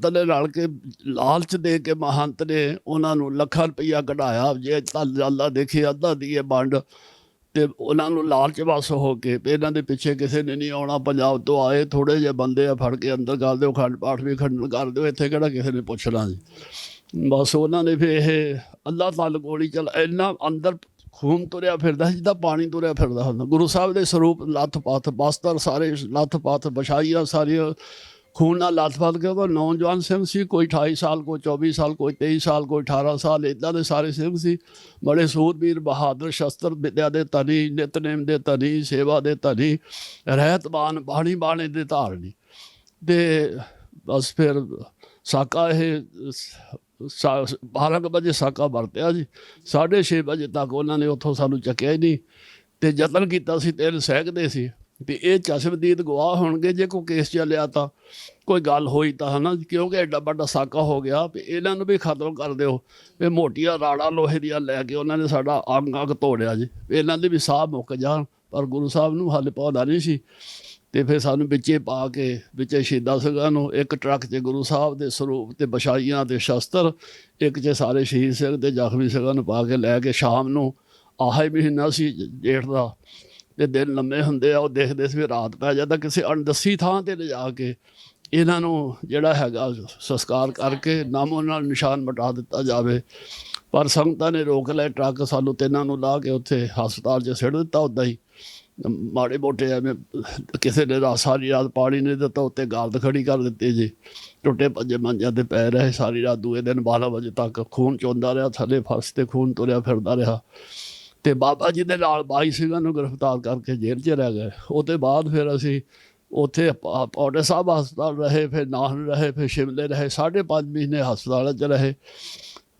ਨੇ ਰਲ ਕੇ ਲਾਲਚ ਦੇ ਕੇ ਮਹੰਤ ਨੇ ਉਹਨਾਂ ਨੂੰ ਲੱਖਾਂ ਰੁਪਈਆ ਕਢਾਇਆ। ਜੇ ਅੱਲਾ ਦੇਖੇ ਅੱਧਾ ਦੀਏ ਵੰਡ, ਤੇ ਉਹਨਾਂ ਨੂੰ ਲਾਲਚ ਵਸ ਹੋ ਕੇ ਇਹਨਾਂ ਦੇ ਪਿੱਛੇ ਕਿਸੇ ਨੇ ਨਹੀਂ ਆਉਣਾ। ਪੰਜਾਬ ਤੋਂ ਆਏ ਥੋੜ੍ਹੇ ਜਿਹੇ ਬੰਦੇ ਆ, ਫੜ ਕੇ ਅੰਦਰ ਕਰ ਦਿਓ, ਅਖੰਡ ਪਾਠ ਵੀ ਖੰਡਨ ਕਰ ਦਿਓ, ਇੱਥੇ ਕਿਹੜਾ ਕਿਸੇ ਨੇ ਪੁੱਛਣਾ ਜੀ। ਬਸ ਉਹਨਾਂ ਨੇ ਫਿਰ ਇਹ ਅੱਲਾ ਤਾਲ ਗੋਲੀ ਚੱਲ ਇੰਨਾ ਅੰਦਰ ਖੂਨ ਤੁਰਿਆ ਫਿਰਦਾ ਜਿੱਦਾਂ ਪਾਣੀ ਤੁਰਿਆ ਫਿਰਦਾ ਹੁੰਦਾ। ਗੁਰੂ ਸਾਹਿਬ ਦੇ ਸਰੂਪ ਲੱਥ ਪੱਥ, ਬਸਤਰ ਸਾਰੇ ਲੱਥ ਪੱਥ, ਵਿਛਾਈਆਂ ਸਾਰੀਆਂ ਖੂਨ ਨਾਲ ਲੱਥ ਪੱਥ। ਕਿਉਂਕਿ ਨੌਜਵਾਨ ਸਿੰਘ ਸੀ, ਕੋਈ 28 ਸਾਲ, ਕੋਈ 24 ਸਾਲ, ਕੋਈ 23 ਸਾਲ, ਕੋਈ 18 ਸਾਲ, ਇੱਦਾਂ ਦੇ ਸਾਰੇ ਸਿੰਘ ਸੀ। ਬੜੇ ਸੂਰਬੀਰ, ਬਹਾਦਰ, ਸ਼ਸਤਰ ਵਿਦਿਆ ਦੇ ਧਨੀ, ਨਿਤਨੇਮ ਦੇ ਧਨੀ, ਸੇਵਾ ਦੇ ਧਨੀ, ਰਹਿਤਬਾਨ, ਬਾਣੀ ਦੇ ਧਾਰਨੀ। ਤੇ ਬਸ ਫਿਰ ਸਾਕਾ ਇਹ 12 ਵਜੇ ਸਾਕਾ ਵਰਤਿਆ ਜੀ। 6:30 ਵਜੇ ਤੱਕ ਉਹਨਾਂ ਨੇ ਉੱਥੋਂ ਸਾਨੂੰ ਚੱਕਿਆ ਹੀ ਨਹੀਂ। ਤੇ ਯਤਨ ਕੀਤਾ ਸੀ, 3 ਸਹਿਕਦੇ ਸੀ। ਤੇ ਇਹ ਚਸ਼ਮਦੀਦ ਗਵਾਹ ਹੋਣਗੇ ਜੇ ਕੋਈ ਕੇਸ ਚੱਲਿਆ ਤਾਂ, ਕੋਈ ਗੱਲ ਹੋਈ ਤਾਂ, ਹੈ ਨਾ। ਕਿਉਂਕਿ ਐਡਾ ਵੱਡਾ ਸਾਕਾ ਹੋ ਗਿਆ ਵੀ ਇਹਨਾਂ ਨੂੰ ਵੀ ਖਤਮ ਕਰ ਦਿਓ। ਵੀ ਮੋਟੀਆਂ ਰਾੜਾਂ ਲੋਹੇ ਦੀਆਂ ਲੈ ਕੇ ਉਹਨਾਂ ਨੇ ਸਾਡਾ ਅੰਗ ਤੋੜਿਆ ਜੀ, ਇਹਨਾਂ ਦੇ ਵੀ ਸਾਹ ਮੁੱਕ ਜਾਣ। ਪਰ ਗੁਰੂ ਸਾਹਿਬ ਨੂੰ ਹਾਲੇ ਪੌਦਾ ਨਹੀਂ ਸੀ। ਤੇ ਫਿਰ ਸਾਨੂੰ ਵਿੱਚੇ ਪਾ ਕੇ, ਵਿੱਚੇ ਸ਼ਹੀਦਾਂ ਸਿੰਘਾਂ ਨੂੰ, ਇੱਕ ਟਰੱਕ 'ਚ ਗੁਰੂ ਸਾਹਿਬ ਦੇ ਸਰੂਪ ਤੇ ਵਿਛਾਈਆਂ ਤੇ ਸ਼ਸਤਰ, ਇੱਕ 'ਚ ਸਾਰੇ ਸ਼ਹੀਦ ਸਿੰਘ ਤੇ ਜ਼ਖਮੀ ਸਿੰਘਾਂ ਨੂੰ ਪਾ ਕੇ ਲੈ ਕੇ ਸ਼ਾਮ ਨੂੰ, ਆਹ ਹੀ ਮਹੀਨਾ ਸੀ ਜੇਠ ਦਾ, ਤੇ ਦਿਨ ਲੰਮੇ ਹੁੰਦੇ ਆ, ਉਹ ਦੇਖਦੇ ਸੀ ਰਾਤ ਪੈ ਜਾਂਦਾ। ਕਿਸੇ ਅਣਦੱਸੀ ਥਾਂ 'ਤੇ ਲਿਜਾ ਕੇ ਇਹਨਾਂ ਨੂੰ ਜਿਹੜਾ ਹੈਗਾ ਸੰਸਕਾਰ ਕਰਕੇ ਨਾਮੋ ਨਾਲ ਨਿਸ਼ਾਨ ਮਿਟਾ ਦਿੱਤਾ ਜਾਵੇ। ਪਰ ਸੰਗਤਾਂ ਨੇ ਰੋਕ ਲਏ ਟਰੱਕ, ਸਾਨੂੰ 3 ਨੂੰ ਲਾ ਕੇ ਉੱਥੇ ਹਸਪਤਾਲ 'ਚ ਸਿੱਟ ਦਿੱਤਾ। ਉੱਦਾਂ ਹੀ ਮਾੜੇ ਮੋਟੇ ਐਵੇਂ ਕਿਸੇ ਨੇ ਸਾਰੀ ਰਾਤ ਪਾਣੀ ਨਹੀਂ ਦਿੱਤਾ, ਉੱਤੇ ਗਾਲਦ ਖੜੀ ਕਰ ਦਿੱਤੀ ਜੀ। ਟੁੱਟੇ ਭੱਜੇ ਮੰਜਿਆਂ 'ਤੇ ਪੈ ਰਹੇ ਸਾਰੀ ਰਾਤ। ਦੂਏ ਦਿਨ 12 ਵਜੇ ਤੱਕ ਖੂਨ ਚੋਂਦਾ ਰਿਹਾ, ਥੱਲੇ ਫਰਸ਼ 'ਤੇ ਖੂਨ ਤੁਰਿਆ ਫਿਰਦਾ ਰਿਹਾ। ਤੇ ਬਾਬਾ ਜੀ ਦੇ ਨਾਲ 22 ਸਿੰਘਾਂ ਨੂੰ ਗ੍ਰਿਫਤਾਰ ਕਰਕੇ ਜੇਲ੍ਹ 'ਚ ਰਹਿ ਗਏ। ਉਹਦੇ ਬਾਅਦ ਫਿਰ ਅਸੀਂ ਉੱਥੇ ਪੌਂਟਾ ਸਾਹਿਬ ਹਸਪਤਾਲ ਰਹੇ, ਫਿਰ ਨਾਹਨ ਰਹੇ, ਫਿਰ ਸ਼ਿਮਲੇ ਰਹੇ। 5.5 ਮਹੀਨੇ ਹਸਪਤਾਲ 'ਚ ਰਹੇ।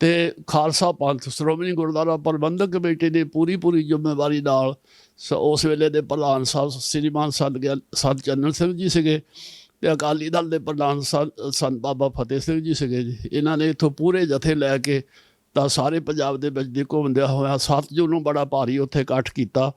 ਤੇ ਖਾਲਸਾ ਪੰਥ ਸ਼੍ਰੋਮਣੀ ਗੁਰਦੁਆਰਾ ਪ੍ਰਬੰਧਕ ਕਮੇਟੀ ਦੀ ਪੂਰੀ ਜ਼ਿੰਮੇਵਾਰੀ ਨਾਲ ਉਸ ਵੇਲੇ ਦੇ ਪ੍ਰਧਾਨ ਸਾਹਿਬ ਸ੍ਰੀਮਾਨ ਸੰਤ ਚੰਨਨ ਸਿੰਘ ਜੀ ਸੀਗੇ, ਤੇ ਅਕਾਲੀ ਦਲ ਦੇ ਪ੍ਰਧਾਨ ਸੰਤ ਬਾਬਾ ਫਤਿਹ ਸਿੰਘ ਜੀ ਸੀਗੇ ਜੀ। ਇਹਨਾਂ ਨੇ ਇੱਥੋਂ ਪੂਰੇ ਜਥੇ ਲੈ ਕੇ ਤਾਂ ਸਾਰੇ ਪੰਜਾਬ ਦੇ ਵਿੱਚ ਦੀ ਘੁੰਮਦਿਆਂ ਹੋਇਆ 7 ਜੂਨ ਨੂੰ ਬੜਾ ਭਾਰੀ ਉੱਥੇ ਇਕੱਠ ਕੀਤਾ।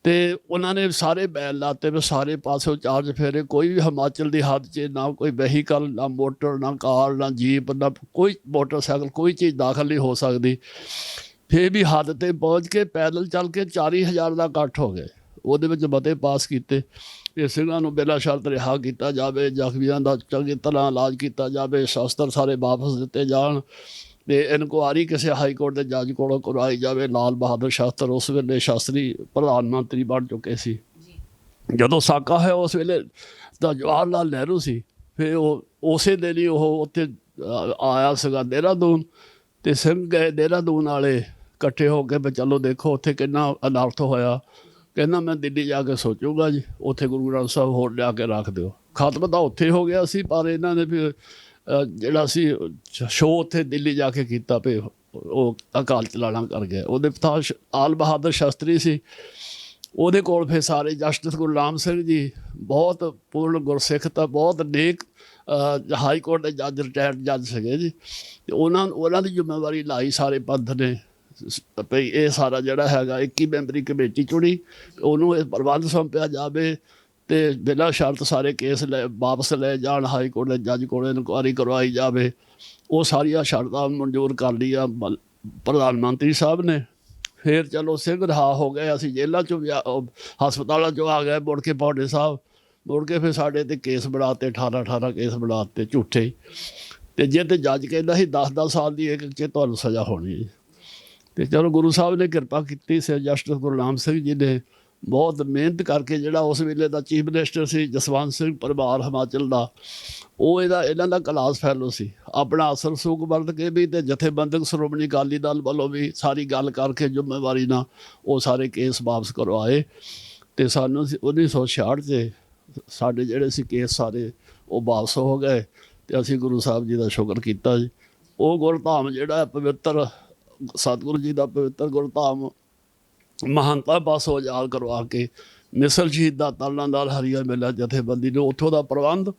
ਤੇ ਉਹਨਾਂ ਨੇ ਸਾਰੇ ਬੈਲ ਲਾਤੇ ਵੀ ਸਾਰੇ ਪਾਸਿਓਂ ਚਾਰਜ ਫੇਰੇ। ਕੋਈ ਵੀ ਹਿਮਾਚਲ ਦੀ ਹੱਦ 'ਚ ਨਾ ਕੋਈ ਵਹੀਕਲ, ਨਾ ਮੋਟਰ, ਨਾ ਕਾਰ, ਨਾ ਜੀਪ, ਨਾ ਕੋਈ ਮੋਟਰਸਾਈਕਲ, ਕੋਈ ਚੀਜ਼ ਦਾਖਲ ਨਹੀਂ ਹੋ ਸਕਦੀ। ਫਿਰ ਵੀ ਹੱਦ 'ਤੇ ਪਹੁੰਚ ਕੇ ਪੈਦਲ ਚੱਲ ਕੇ 40,000 ਦਾ ਇਕੱਠ ਹੋ ਗਏ। ਉਹਦੇ ਵਿੱਚ ਮਤੇ ਪਾਸ ਕੀਤੇ ਕਿ ਸਿੰਘਾਂ ਨੂੰ ਬਿਨਾਂ ਸ਼ਰਤ ਰਿਹਾ ਕੀਤਾ ਜਾਵੇ, ਜ਼ਖਮੀਆਂ ਦਾ ਚੰਗੀ ਤਰ੍ਹਾਂ ਇਲਾਜ ਕੀਤਾ ਜਾਵੇ, ਸ਼ਸਤਰ ਸਾਰੇ ਵਾਪਸ ਦਿੱਤੇ ਜਾਣ, ਤੇ ਇਨਕੁਆਰੀ ਕਿਸੇ ਹਾਈ ਕੋਰਟ ਦੇ ਜੱਜ ਕੋਲੋਂ ਕਰਵਾਈ ਜਾਵੇ। ਲਾਲ ਬਹਾਦਰ ਸ਼ਾਸਤਰੀ ਉਸ ਵੇਲੇ ਸ਼ਾਸਤਰੀ ਪ੍ਰਧਾਨ ਮੰਤਰੀ ਬਣ ਚੁੱਕੇ ਸੀ। ਜਦੋਂ ਸਾਕਾ ਹੋਇਆ ਉਸ ਵੇਲੇ ਤਾਂ ਜਵਾਹਰ ਲਾਲ ਨਹਿਰੂ ਸੀ। ਫਿਰ ਉਹ ਉਸੇ ਦਿਨ ਹੀ ਉਹ ਉੱਥੇ ਆਇਆ ਸੀਗਾ ਦੇਹਰਾਦੂਨ, ਤੇ ਸਿੰਘ ਗਏ ਦੇਹਰਾਦੂਨ ਵਾਲੇ ਇਕੱਠੇ ਹੋ ਕੇ ਵੀ ਚਲੋ ਦੇਖੋ ਉੱਥੇ ਕਿੰਨਾ ਅਨਰਥ ਹੋਇਆ। ਕਹਿੰਦਾ ਮੈਂ ਦਿੱਲੀ ਜਾ ਕੇ ਸੋਚੂਗਾ ਜੀ, ਉੱਥੇ ਗੁਰੂ ਗ੍ਰੰਥ ਸਾਹਿਬ ਹੋਰ ਲਿਆ ਕੇ ਰੱਖ ਦਿਓ। ਖਤਮ ਤਾਂ ਉੱਥੇ ਹੋ ਗਿਆ ਸੀ, ਪਰ ਇਹਨਾਂ ਨੇ ਫਿਰ ਜਿਹੜਾ ਸੀ ਸ਼ੋਅ ਉੱਥੇ ਦਿੱਲੀ ਜਾ ਕੇ ਕੀਤਾ ਵੀ ਉਹ ਅਕਾਲ ਚਲਾਣਾ ਕਰ ਗਿਆ। ਉਹਦੇ ਪਿਤਾ ਆਲ ਬਹਾਦਰ ਸ਼ਾਸਤਰੀ ਸੀ, ਉਹਦੇ ਕੋਲ ਫਿਰ ਸਾਰੇ ਜਸਟਿਸ ਗੁਰਨਾਮ ਸਿੰਘ ਜੀ ਬਹੁਤ ਪੂਰਨ ਗੁਰਸਿੱਖ ਤਾਂ ਬਹੁਤ ਨੇਕ ਹਾਈ ਕੋਰਟ ਦੇ ਜੱਜ ਰਿਟਾਇਰਡ ਜੱਜ ਸੀਗੇ ਜੀ, ਤੇ ਉਹਨਾਂ ਦੀ ਜ਼ਿੰਮੇਵਾਰੀ ਲਾਈ ਸਾਰੇ ਪੰਥ ਨੇ ਭਈ ਇਹ ਸਾਰਾ ਜਿਹੜਾ ਹੈਗਾ 21 ਮੈਂਬਰੀ ਕਮੇਟੀ ਚੁਣੀ, ਉਹਨੂੰ ਇਹ ਪ੍ਰਬੰਧ ਸੌਂਪਿਆ ਜਾਵੇ ਤੇ ਬਿਨਾਂ ਸ਼ਰਤ ਸਾਰੇ ਕੇਸ ਵਾਪਸ ਲੈ ਜਾਣ, ਹਾਈ ਕੋਰਟ ਦੇ ਜੱਜ ਕੋਲ ਇਨਕੁਆਇਰੀ ਕਰਵਾਈ ਜਾਵੇ। ਉਹ ਸਾਰੀਆਂ ਸ਼ਰਤਾਂ ਮਨਜ਼ੂਰ ਕਰ ਲਈਆਂ ਪ੍ਰਧਾਨ ਮੰਤਰੀ ਸਾਹਿਬ ਨੇ। ਫਿਰ ਚਲੋ ਸਿੰਘ ਰਿਹਾ ਹੋ ਗਏ, ਅਸੀਂ ਜੇਲ੍ਹਾਂ 'ਚੋਂ ਹਸਪਤਾਲਾਂ 'ਚੋਂ ਆ ਗਏ, ਮੁੜ ਕੇ ਪੌਂਡੇ ਸਾਹਿਬ ਮੁੜ ਕੇ ਫਿਰ ਸਾਡੇ 'ਤੇ ਕੇਸ ਬਣਾਤੇ, 18 ਕੇਸ ਬਣਾਤੇ ਝੂਠੇ ਹੀ। ਅਤੇ ਜੇ ਤੇ ਜੱਜ ਕਹਿੰਦਾ ਸੀ 10 ਸਾਲ ਦੀ ਇੱਕ 'ਚ ਤੁਹਾਨੂੰ ਸਜ਼ਾ ਹੋਣੀ ਹੈ। ਅਤੇ ਚਲੋ ਗੁਰੂ ਸਾਹਿਬ ਨੇ ਕਿਰਪਾ ਕੀਤੀ ਸੀ, ਜਸਟਿਸ ਗੁਰਨਾਮ ਸਿੰਘ ਜੀ ਨੇ ਬਹੁਤ ਮਿਹਨਤ ਕਰਕੇ, ਜਿਹੜਾ ਉਸ ਵੇਲੇ ਦਾ ਚੀਫ ਮਿਨਿਸਟਰ ਸੀ ਜਸਵੰਤ ਸਿੰਘ ਪਰਿਵਾਰ ਹਿਮਾਚਲ ਦਾ, ਉਹ ਇਹਨਾਂ ਦਾ ਕਲਾਸ ਫੈਲੋ ਸੀ, ਆਪਣਾ ਅਸਰ ਸੂਖ ਵਰਤ ਕੇ ਵੀ ਅਤੇ ਜਥੇਬੰਦਕ ਸ਼੍ਰੋਮਣੀ ਅਕਾਲੀ ਦਲ ਵੱਲੋਂ ਵੀ ਸਾਰੀ ਗੱਲ ਕਰਕੇ ਜ਼ਿੰਮੇਵਾਰੀ ਨਾਲ ਉਹ ਸਾਰੇ ਕੇਸ ਵਾਪਸ ਕਰਵਾਏ। ਅਤੇ ਸਾਨੂੰ 1966 'ਚ ਸਾਡੇ ਜਿਹੜੇ ਸੀ ਕੇਸ ਸਾਰੇ ਉਹ ਵਾਪਸ ਹੋ ਗਏ ਅਤੇ ਅਸੀਂ ਗੁਰੂ ਸਾਹਿਬ ਜੀ ਦਾ ਸ਼ੁਕਰ ਕੀਤਾ ਜੀ। ਉਹ ਗੁਰਧਾਮ ਜਿਹੜਾ ਪਵਿੱਤਰ ਸਤਿਗੁਰੂ ਜੀ ਦਾ ਪਵਿੱਤਰ ਗੁਰਧਾਮ ਮਹੰਤਾਂ ਪਾਸੋਂ ਆਜ਼ਾਦ ਕਰਵਾ ਕੇ ਮਿਸਲ ਸ਼ਹੀਦਾਂ ਤਾਲੰਦਾਰ ਹਰੀਆ ਮੇਲਾ ਜਥੇਬੰਦੀ ਨੇ ਉੱਥੋਂ ਦਾ ਪ੍ਰਬੰਧ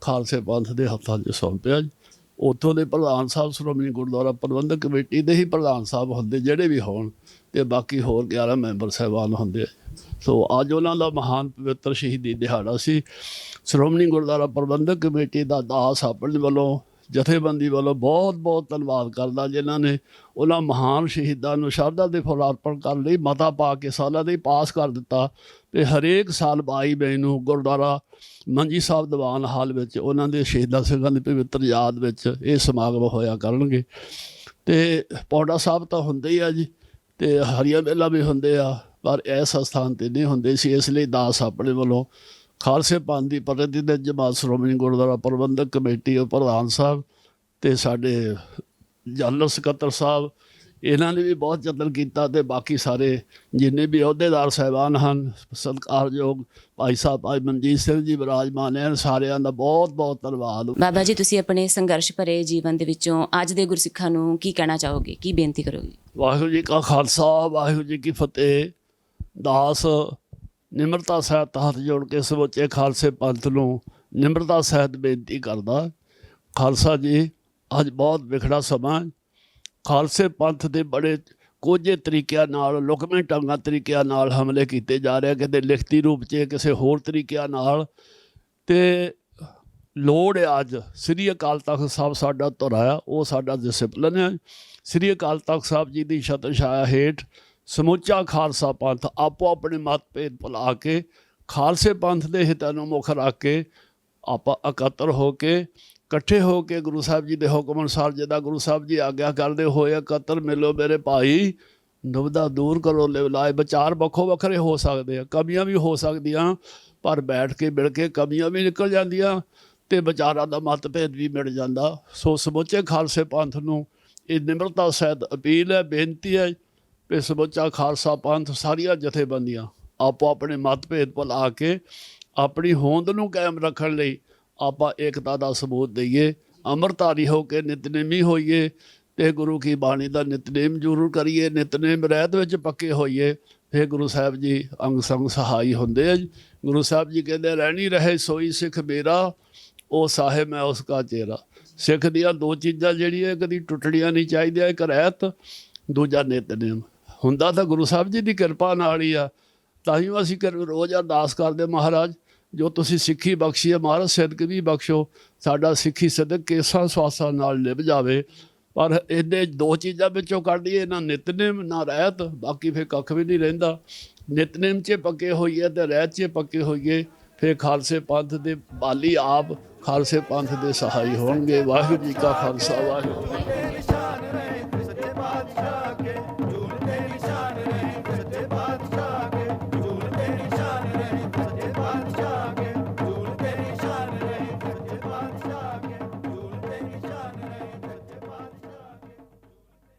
ਖਾਲਸੇ ਪੰਥ ਦੇ ਹੱਥਾਂ 'ਚ ਸੌਂਪਿਆ ਜੀ। ਉੱਥੋਂ ਦੇ ਪ੍ਰਧਾਨ ਸਾਹਿਬ ਸ਼੍ਰੋਮਣੀ ਗੁਰਦੁਆਰਾ ਪ੍ਰਬੰਧਕ ਕਮੇਟੀ ਦੇ ਹੀ ਪ੍ਰਧਾਨ ਸਾਹਿਬ ਹੁੰਦੇ ਜਿਹੜੇ ਵੀ ਹੋਣ, ਅਤੇ ਬਾਕੀ ਹੋਰ 11 ਮੈਂਬਰ ਸਾਹਿਬਾਨ ਹੁੰਦੇ। ਸੋ ਅੱਜ ਉਹਨਾਂ ਦਾ ਮਹਾਨ ਪਵਿੱਤਰ ਸ਼ਹੀਦੀ ਦਿਹਾੜਾ ਸੀ। ਸ਼੍ਰੋਮਣੀ ਗੁਰਦੁਆਰਾ ਪ੍ਰਬੰਧਕ ਕਮੇਟੀ ਦਾ ਦਾਸ ਆਪਣੇ ਵੱਲੋਂ ਜਥੇਬੰਦੀ ਵੱਲੋਂ ਬਹੁਤ ਬਹੁਤ ਧੰਨਵਾਦ ਕਰਦਾ, ਜਿਨ੍ਹਾਂ ਨੇ ਉਹਨਾਂ ਮਹਾਨ ਸ਼ਹੀਦਾਂ ਨੂੰ ਸ਼ਰਧਾ ਦੇ ਫੁੱਲ ਅਰਪਣ ਕਰਨ ਲਈ ਮਤਾ ਪਾ ਕੇ ਸਾਲਾਂ ਦੇ ਪਾਸ ਕਰ ਦਿੱਤਾ। ਅਤੇ ਹਰੇਕ ਸਾਲ 22 ਮਈ ਨੂੰ ਗੁਰਦੁਆਰਾ ਮੰਜੀ ਸਾਹਿਬ ਦੀਵਾਨ ਹਾਲ ਵਿੱਚ ਉਹਨਾਂ ਦੇ ਸ਼ਹੀਦਾਂ ਸਿੰਘਾਂ ਦੀ ਪਵਿੱਤਰ ਯਾਦ ਵਿੱਚ ਇਹ ਸਮਾਗਮ ਹੋਇਆ ਕਰਨਗੇ। ਅਤੇ ਪੌਂਡਾ ਸਾਹਿਬ ਤਾਂ ਹੁੰਦੇ ਹੀ ਆ ਜੀ, ਅਤੇ ਹਰੀਆ ਮੇਲਾ ਵੀ ਹੁੰਦੇ ਆ, ਪਰ ਇਸ ਸਥਾਨ 'ਤੇ ਨਹੀਂ ਹੁੰਦੇ ਸੀ। ਇਸ ਲਈ ਦਾਸ ਆਪਣੇ ਵੱਲੋਂ ਖਾਲਸੇ ਪੰਥ ਦੀ ਪ੍ਰਤੀਨਿਧ ਜਮਾਤ ਸ਼੍ਰੋਮਣੀ ਗੁਰਦੁਆਰਾ ਪ੍ਰਬੰਧਕ ਕਮੇਟੀ ਉਹ ਪ੍ਰਧਾਨ ਸਾਹਿਬ ਅਤੇ ਸਾਡੇ ਜਨਰਲ ਸਕੱਤਰ ਸਾਹਿਬ, ਇਹਨਾਂ ਨੇ ਵੀ ਬਹੁਤ ਯਤਨ ਕੀਤਾ, ਅਤੇ ਬਾਕੀ ਸਾਰੇ ਜਿੰਨੇ ਵੀ ਅਹੁਦੇਦਾਰ ਸਾਹਿਬਾਨ ਹਨ, ਸਤਿਕਾਰਯੋਗ ਭਾਈ ਸਾਹਿਬ ਭਾਈ ਮਨਜੀਤ ਸਿੰਘ ਜੀ ਵਿਰਾਜਮਾਨ ਹਨ, ਸਾਰਿਆਂ ਦਾ ਬਹੁਤ ਬਹੁਤ ਧੰਨਵਾਦ। ਬਾਬਾ ਜੀ, ਤੁਸੀਂ ਆਪਣੇ ਸੰਘਰਸ਼ ਭਰੇ ਜੀਵਨ ਦੇ ਵਿੱਚੋਂ ਅੱਜ ਦੇ ਗੁਰਸਿੱਖਾਂ ਨੂੰ ਕੀ ਕਹਿਣਾ ਚਾਹੋਗੇ, ਕੀ ਬੇਨਤੀ ਕਰੋਗੇ? ਵਾਹਿਗੁਰੂ ਜੀ ਕਾ ਖਾਲਸਾ, ਵਾਹਿਗੁਰੂ ਜੀ ਕੀ ਫਤਿਹ। ਦਾਸ ਨਿਮਰਤਾ ਸਹਿਤ ਹੱਥ ਜੋੜ ਕੇ ਸਮੁੱਚੇ ਖਾਲਸੇ ਪੰਥ ਨੂੰ ਨਿਮਰਤਾ ਸਹਿਤ ਬੇਨਤੀ ਕਰਦਾ। ਖਾਲਸਾ ਜੀ, ਅੱਜ ਬਹੁਤ ਵਿਖੜਾ ਸਮਾਂ, ਖਾਲਸੇ ਪੰਥ ਦੇ ਬੜੇ ਕੋਝੇ ਤਰੀਕਿਆਂ ਨਾਲ, ਲੁਕਵੇਂ ਢੰਗਾਂ ਤਰੀਕਿਆਂ ਨਾਲ ਹਮਲੇ ਕੀਤੇ ਜਾ ਰਹੇ, ਕਿਤੇ ਲਿਖਤੀ ਰੂਪ 'ਚ ਕਿਸੇ ਹੋਰ ਤਰੀਕਿਆਂ ਨਾਲ। ਅਤੇ ਲੋੜ ਹੈ ਅੱਜ ਸ੍ਰੀ ਅਕਾਲ ਤਖਤ ਸਾਹਿਬ ਸਾਡਾ ਧੁਰਾ ਆ, ਉਹ ਸਾਡਾ ਡਿਸਿਪਲਨ ਹੈ। ਸ੍ਰੀ ਅਕਾਲ ਤਖਤ ਸਾਹਿਬ ਜੀ ਦੀ ਛਤਰ ਛਾਇਆ ਹੇਠ ਸਮੁੱਚਾ ਖਾਲਸਾ ਪੰਥ ਆਪੋ ਆਪਣੇ ਮਤਭੇਦ ਭੁਲਾ ਕੇ ਖਾਲਸੇ ਪੰਥ ਦੇ ਹਿੱਤਾਂ ਨੂੰ ਮੁੱਖ ਰੱਖ ਕੇ ਆਪਾਂ ਇਕੱਤਰ ਹੋ ਕੇ ਇਕੱਠੇ ਹੋ ਕੇ ਗੁਰੂ ਸਾਹਿਬ ਜੀ ਦੇ ਹੁਕਮ ਅਨੁਸਾਰ, ਜਿੱਦਾਂ ਗੁਰੂ ਸਾਹਿਬ ਜੀ ਆਗਿਆ ਕਰਦੇ ਹੋਏ ਇਕੱਤਰ ਮਿਲੋ ਮੇਰੇ ਭਾਈ, ਦੁਬਿਧਾ ਦੂਰ ਕਰੋ ਲਿਵਲਾਏ। ਵਿਚਾਰ ਵੱਖੋ ਵੱਖਰੇ ਹੋ ਸਕਦੇ ਆ, ਕਮੀਆਂ ਵੀ ਹੋ ਸਕਦੀਆਂ, ਪਰ ਬੈਠ ਕੇ ਮਿਲ ਕੇ ਕਮੀਆਂ ਵੀ ਨਿਕਲ ਜਾਂਦੀਆਂ ਅਤੇ ਵਿਚਾਰਾਂ ਦਾ ਮਤਭੇਦ ਵੀ ਮਿਟ ਜਾਂਦਾ। ਸੋ ਸਮੁੱਚੇ ਖਾਲਸੇ ਪੰਥ ਨੂੰ ਇਹ ਨਿਮਰਤਾ ਸਹਿਤ ਅਪੀਲ ਹੈ, ਬੇਨਤੀ ਹੈ ਕਿ ਸਮੁੱਚਾ ਖਾਲਸਾ ਪੰਥ, ਸਾਰੀਆਂ ਜਥੇਬੰਦੀਆਂ ਆਪੋ ਆਪਣੇ ਮਤਭੇਦ ਭੁਲਾ ਕੇ ਆਪਣੀ ਹੋਂਦ ਨੂੰ ਕਾਇਮ ਰੱਖਣ ਲਈ ਆਪਾਂ ਏਕਤਾ ਦਾ ਸਬੂਤ ਦਈਏ, ਅੰਮ੍ਰਿਤਧਾਰੀ ਹੋ ਕੇ ਨਿਤਨੇਮੀ ਹੋਈਏ ਅਤੇ ਗੁਰੂ ਕੀ ਬਾਣੀ ਦਾ ਨਿਤਨੇਮ ਜ਼ਰੂਰ ਕਰੀਏ, ਨਿਤਨੇਮ ਰਹਿਤ ਵਿੱਚ ਪੱਕੇ ਹੋਈਏ। ਫਿਰ ਗੁਰੂ ਸਾਹਿਬ ਜੀ ਅੰਗ ਸੰਗ ਸਹਾਈ ਹੁੰਦੇ ਆ ਜੀ। ਗੁਰੂ ਸਾਹਿਬ ਜੀ ਕਹਿੰਦੇ ਰਹਿਣੀ ਰਹੇ ਸੋਈ ਸਿੱਖ ਮੇਰਾ, ਉਹ ਸਾਹਿਬ ਮੈਂ ਉਸ ਕਾ ਚੇਰਾ। ਸਿੱਖ ਦੀਆਂ ਦੋ ਚੀਜ਼ਾਂ ਜਿਹੜੀਆਂ ਕਦੀ ਟੁੱਟਣੀਆਂ ਨਹੀਂ ਚਾਹੀਦੀਆਂ, ਇੱਕ ਰਹਿਤ, ਦੂਜਾ ਨਿਤਨੇਮ। ਹੁੰਦਾ ਤਾਂ ਗੁਰੂ ਸਾਹਿਬ ਜੀ ਦੀ ਕਿਰਪਾ ਨਾਲ ਹੀ ਆ, ਤਾਂ ਹੀ ਅਸੀਂ ਰੋਜ਼ ਅਰਦਾਸ ਕਰਦੇ, ਮਹਾਰਾਜ ਜੋ ਤੁਸੀਂ ਸਿੱਖੀ ਬਖਸ਼ੀ ਹੈ, ਮਹਾਰਾਜ ਸਿਦਕ ਵੀ ਬਖਸ਼ੋ, ਸਾਡਾ ਸਿੱਖੀ ਸਿਦਕ ਕੇਸਾਂ ਸਵਾਸਾਂ ਨਾਲ ਨਿਭ ਜਾਵੇ। ਪਰ ਇਹਦੇ ਦੋ ਚੀਜ਼ਾਂ ਵਿੱਚੋਂ ਕੱਢ ਦਈਏ, ਨਾ ਨਿਤਨੇਮ ਨਾ ਰਹਿਤ, ਬਾਕੀ ਫਿਰ ਕੱਖ ਵੀ ਨਹੀਂ ਰਹਿੰਦਾ। ਨਿਤਨੇਮ 'ਚ ਪੱਕੇ ਹੋਈਏ ਅਤੇ ਰਹਿਤ 'ਚ ਪੱਕੇ ਹੋਈਏ, ਫਿਰ ਖਾਲਸੇ ਪੰਥ ਦੇ ਬਾਲੀ ਆਪ ਖਾਲਸੇ ਪੰਥ ਦੇ ਸਹਾਈ ਹੋਣਗੇ। ਵਾਹਿਗੁਰੂ ਜੀ ਕਾ ਖਾਲਸਾ, ਵਾਹਿਗੁਰੂ।